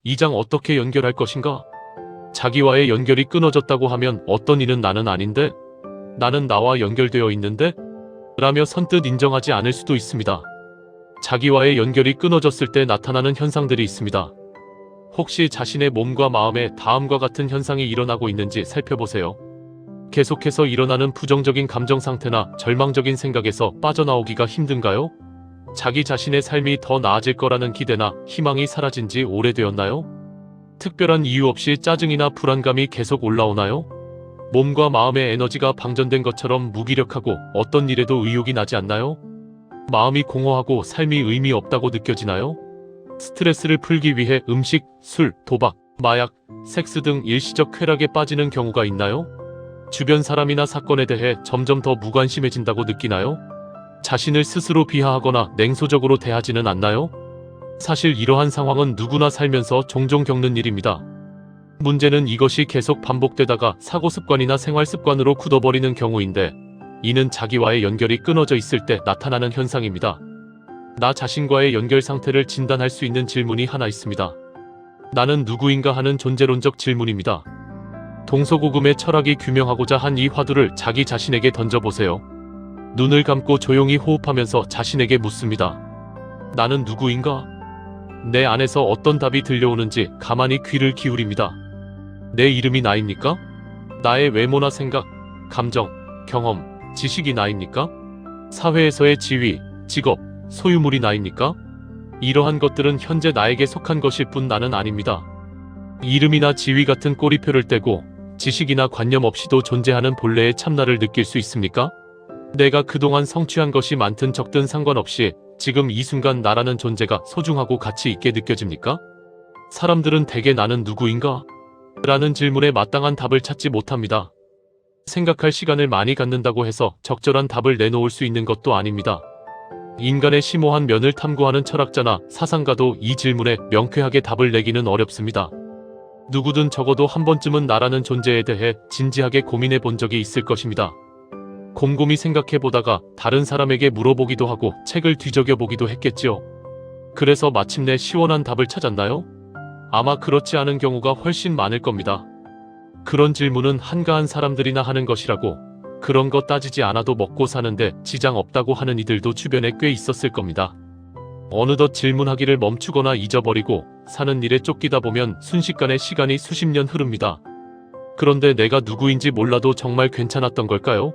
이 장 어떻게 연결할 것인가? 자기와의 연결이 끊어졌다고 하면 어떤 이는 나는 아닌데? 나는 나와 연결되어 있는데? 라며 선뜻 인정하지 않을 수도 있습니다. 자기와의 연결이 끊어졌을 때 나타나는 현상들이 있습니다. 혹시 자신의 몸과 마음에 다음과 같은 현상이 일어나고 있는지 살펴보세요. 계속해서 일어나는 부정적인 감정 상태나 절망적인 생각에서 빠져나오기가 힘든가요? 자기 자신의 삶이 더 나아질 거라는 기대나 희망이 사라진 지 오래되었나요? 특별한 이유 없이 짜증이나 불안감이 계속 올라오나요? 몸과 마음의 에너지가 방전된 것처럼 무기력하고 어떤 일에도 의욕이 나지 않나요? 마음이 공허하고 삶이 의미 없다고 느껴지나요? 스트레스를 풀기 위해 음식, 술, 도박, 마약, 섹스 등 일시적 쾌락에 빠지는 경우가 있나요? 주변 사람이나 사건에 대해 점점 더 무관심해진다고 느끼나요? 자신을 스스로 비하하거나 냉소적으로 대하지는 않나요? 사실 이러한 상황은 누구나 살면서 종종 겪는 일입니다. 문제는 이것이 계속 반복되다가 사고습관이나 생활습관으로 굳어버리는 경우인데, 이는 자기와의 연결이 끊어져 있을 때 나타나는 현상입니다. 나 자신과의 연결 상태를 진단할 수 있는 질문이 하나 있습니다. 나는 누구인가 하는 존재론적 질문입니다. 동서고금의 철학이 규명하고자 한 이 화두를 자기 자신에게 던져보세요. 눈을 감고 조용히 호흡하면서 자신에게 묻습니다. 나는 누구인가? 내 안에서 어떤 답이 들려오는지 가만히 귀를 기울입니다. 내 이름이 나입니까? 나의 외모나 생각, 감정, 경험, 지식이 나입니까? 사회에서의 지위, 직업, 소유물이 나입니까? 이러한 것들은 현재 나에게 속한 것일 뿐 나는 아닙니다. 이름이나 지위 같은 꼬리표를 떼고 지식이나 관념 없이도 존재하는 본래의 참나를 느낄 수 있습니까? 내가 그동안 성취한 것이 많든 적든 상관없이 지금 이 순간 나라는 존재가 소중하고 가치 있게 느껴집니까? 사람들은 대개 나는 누구인가? 라는 질문에 마땅한 답을 찾지 못합니다. 생각할 시간을 많이 갖는다고 해서 적절한 답을 내놓을 수 있는 것도 아닙니다. 인간의 심오한 면을 탐구하는 철학자나 사상가도 이 질문에 명쾌하게 답을 내기는 어렵습니다. 누구든 적어도 한 번쯤은 나라는 존재에 대해 진지하게 고민해 본 적이 있을 것입니다. 곰곰이 생각해 보다가 다른 사람에게 물어보기도 하고 책을 뒤적여 보기도 했겠지요. 그래서 마침내 시원한 답을 찾았나요? 아마 그렇지 않은 경우가 훨씬 많을 겁니다. 그런 질문은 한가한 사람들이나 하는 것이라고, 그런 거 따지지 않아도 먹고 사는데 지장 없다고 하는 이들도 주변에 꽤 있었을 겁니다. 어느덧 질문하기를 멈추거나 잊어버리고 사는 일에 쫓기다 보면 순식간에 시간이 수십 년 흐릅니다. 그런데 내가 누구인지 몰라도 정말 괜찮았던 걸까요?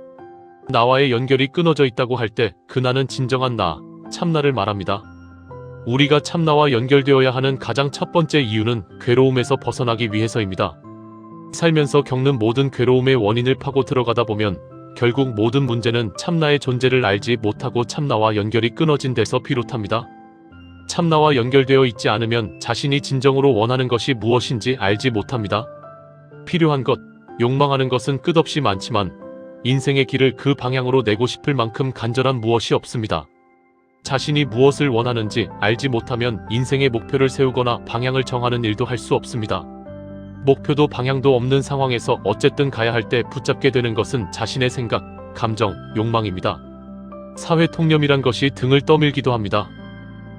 나와의 연결이 끊어져 있다고 할 때 그 나는 진정한 나, 참나를 말합니다. 우리가 참나와 연결되어야 하는 가장 첫 번째 이유는 괴로움에서 벗어나기 위해서입니다. 살면서 겪는 모든 괴로움의 원인을 파고 들어가다 보면 결국 모든 문제는 참나의 존재를 알지 못하고 참나와 연결이 끊어진 데서 비롯합니다. 참나와 연결되어 있지 않으면 자신이 진정으로 원하는 것이 무엇인지 알지 못합니다. 필요한 것, 욕망하는 것은 끝없이 많지만 인생의 길을 그 방향으로 내고 싶을 만큼 간절한 무엇이 없습니다. 자신이 무엇을 원하는지 알지 못하면 인생의 목표를 세우거나 방향을 정하는 일도 할 수 없습니다. 목표도 방향도 없는 상황에서 어쨌든 가야 할 때 붙잡게 되는 것은 자신의 생각, 감정, 욕망입니다. 사회 통념이란 것이 등을 떠밀기도 합니다.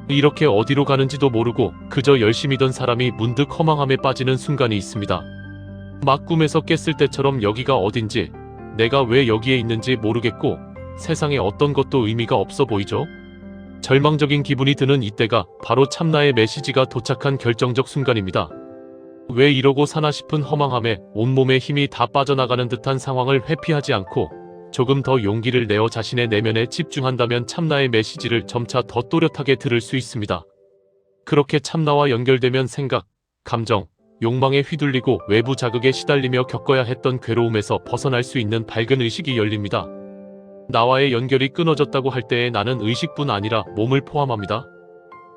이렇게 어디로 가는지도 모르고 그저 열심히던 사람이 문득 허망함에 빠지는 순간이 있습니다. 막 꿈에서 깼을 때처럼 여기가 어딘지, 내가 왜 여기에 있는지 모르겠고 세상에 어떤 것도 의미가 없어 보이죠? 절망적인 기분이 드는 이때가 바로 참나의 메시지가 도착한 결정적 순간입니다. 왜 이러고 사나 싶은 허망함에 온몸의 힘이 다 빠져나가는 듯한 상황을 회피하지 않고 조금 더 용기를 내어 자신의 내면에 집중한다면 참나의 메시지를 점차 더 또렷하게 들을 수 있습니다. 그렇게 참나와 연결되면 생각, 감정, 욕망에 휘둘리고 외부 자극에 시달리며 겪어야 했던 괴로움에서 벗어날 수 있는 밝은 의식이 열립니다. 나와의 연결이 끊어졌다고 할 때의 나는 의식뿐 아니라 몸을 포함합니다.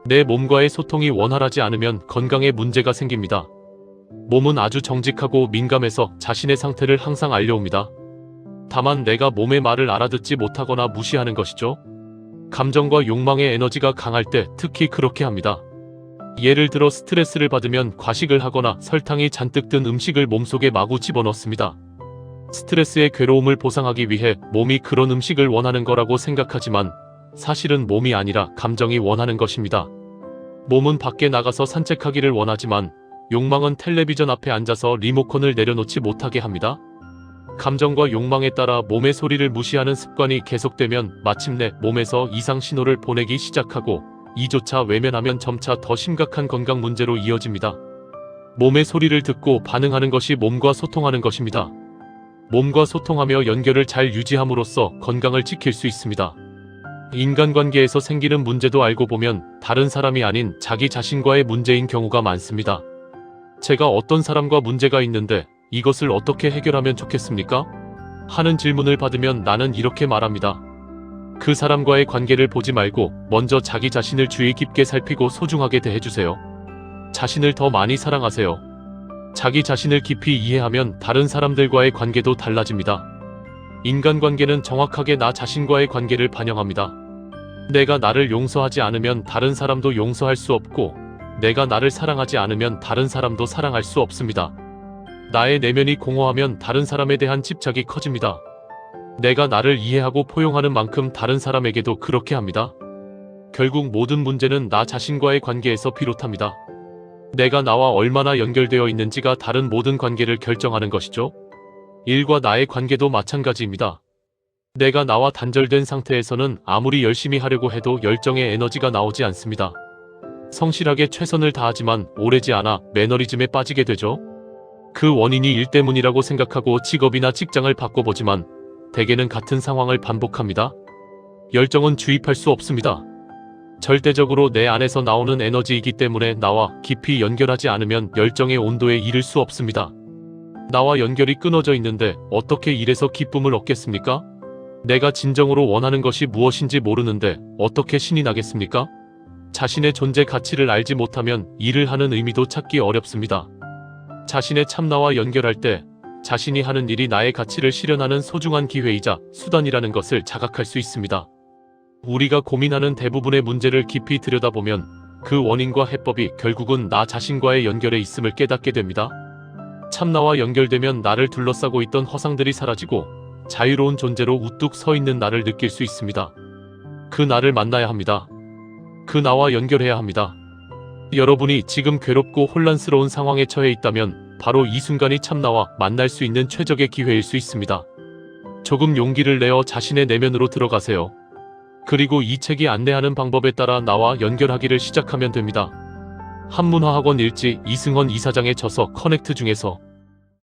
내 몸과의 소통이 원활하지 않으면 건강에 문제가 생깁니다. 몸은 아주 정직하고 민감해서 자신의 상태를 항상 알려옵니다. 다만 내가 몸의 말을 알아듣지 못하거나 무시하는 것이죠. 감정과 욕망의 에너지가 강할 때 특히 그렇게 합니다. 예를 들어 스트레스를 받으면 과식을 하거나 설탕이 잔뜩 든 음식을 몸속에 마구 집어넣습니다. 스트레스의 괴로움을 보상하기 위해 몸이 그런 음식을 원하는 거라고 생각하지만 사실은 몸이 아니라 감정이 원하는 것입니다. 몸은 밖에 나가서 산책하기를 원하지만 욕망은 텔레비전 앞에 앉아서 리모컨을 내려놓지 못하게 합니다. 감정과 욕망에 따라 몸의 소리를 무시하는 습관이 계속되면 마침내 몸에서 이상 신호를 보내기 시작하고 이조차 외면하면 점차 더 심각한 건강 문제로 이어집니다. 몸의 소리를 듣고 반응하는 것이 몸과 소통하는 것입니다. 몸과 소통하며 연결을 잘 유지함으로써 건강을 지킬 수 있습니다. 인간관계에서 생기는 문제도 알고 보면 다른 사람이 아닌 자기 자신과의 문제인 경우가 많습니다. 제가 어떤 사람과 문제가 있는데 이것을 어떻게 해결하면 좋겠습니까? 하는 질문을 받으면 나는 이렇게 말합니다. 그 사람과의 관계를 보지 말고 먼저 자기 자신을 주의 깊게 살피고 소중하게 대해주세요. 자신을 더 많이 사랑하세요. 자기 자신을 깊이 이해하면 다른 사람들과의 관계도 달라집니다. 인간관계는 정확하게 나 자신과의 관계를 반영합니다. 내가 나를 용서하지 않으면 다른 사람도 용서할 수 없고 내가 나를 사랑하지 않으면 다른 사람도 사랑할 수 없습니다. 나의 내면이 공허하면 다른 사람에 대한 집착이 커집니다. 내가 나를 이해하고 포용하는 만큼 다른 사람에게도 그렇게 합니다. 결국 모든 문제는 나 자신과의 관계에서 비롯합니다. 내가 나와 얼마나 연결되어 있는지가 다른 모든 관계를 결정하는 것이죠. 일과 나의 관계도 마찬가지입니다. 내가 나와 단절된 상태에서는 아무리 열심히 하려고 해도 열정의 에너지가 나오지 않습니다. 성실하게 최선을 다하지만 오래지 않아 매너리즘에 빠지게 되죠. 그 원인이 일 때문이라고 생각하고 직업이나 직장을 바꿔보지만 대개는 같은 상황을 반복합니다. 열정은 주입할 수 없습니다. 절대적으로 내 안에서 나오는 에너지이기 때문에 나와 깊이 연결하지 않으면 열정의 온도에 이를 수 없습니다. 나와 연결이 끊어져 있는데 어떻게 일에서 기쁨을 얻겠습니까? 내가 진정으로 원하는 것이 무엇인지 모르는데 어떻게 신이 나겠습니까? 자신의 존재 가치를 알지 못하면 일을 하는 의미도 찾기 어렵습니다. 자신의 참나와 연결할 때 자신이 하는 일이 나의 가치를 실현하는 소중한 기회이자 수단이라는 것을 자각할 수 있습니다. 우리가 고민하는 대부분의 문제를 깊이 들여다보면 그 원인과 해법이 결국은 나 자신과의 연결에 있음을 깨닫게 됩니다. 참나와 연결되면 나를 둘러싸고 있던 허상들이 사라지고 자유로운 존재로 우뚝 서 있는 나를 느낄 수 있습니다. 그 나를 만나야 합니다. 그 나와 연결해야 합니다. 여러분이 지금 괴롭고 혼란스러운 상황에 처해 있다면 바로 이 순간이 참나와 만날 수 있는 최적의 기회일 수 있습니다. 조금 용기를 내어 자신의 내면으로 들어가세요. 그리고 이 책이 안내하는 방법에 따라 나와 연결하기를 시작하면 됩니다. 한문화학원 일지 이승헌 이사장의 저서 커넥트 중에서